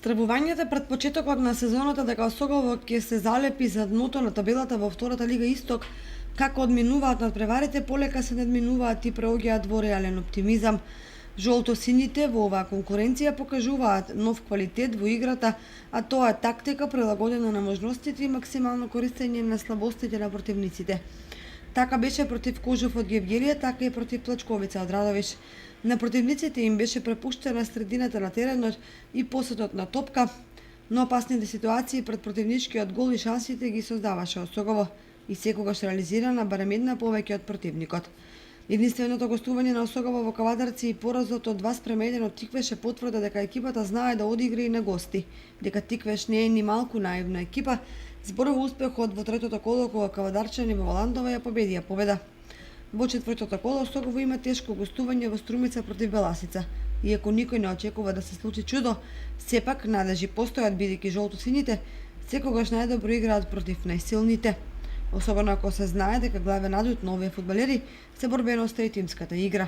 Стребувањето пред почетокот на сезоната дека Осогово ќе се залепи за дното на табелата во втората лига Исток, како одминуваат надпреварите, полека се надминуваат и преоѓаат во реален оптимизам. Жолто-сините во оваа конкуренција покажуваат нов квалитет во играта, а тоа е тактика прилагодена на можностите и максимално користење на слабостите на противниците. Така беше против Кожов од Гевгелија, така и против Плачковица од Радовиш. На противниците им беше препуштена средината на теренот и посетот на топка, но опасните ситуации пред противничкиот гол и шансите ги создаваше Осогово и секогаш реализирана барем една повеќе од противникот. Единственото гостување на Осогово во Кавадарци и поразот од 2:1 од Тиквеш е потврда дека екипата знае да одигра и на гости, дека Тиквеш не е ни малку наивна екипа, зборува успехот во третото коло кога кавадарчани во Валандова ја победија Победа. Во четвртото коло Осогово има тешко гостување во Струмица против Беласица. Иако никој не очекува да се случи чудо, сепак надежи постојат бидејќи жолто-сините секогаш најдобро играат против најсилните. Особено ако се знае дека главен адут на овие фудбалери се борбеноста и тимската игра.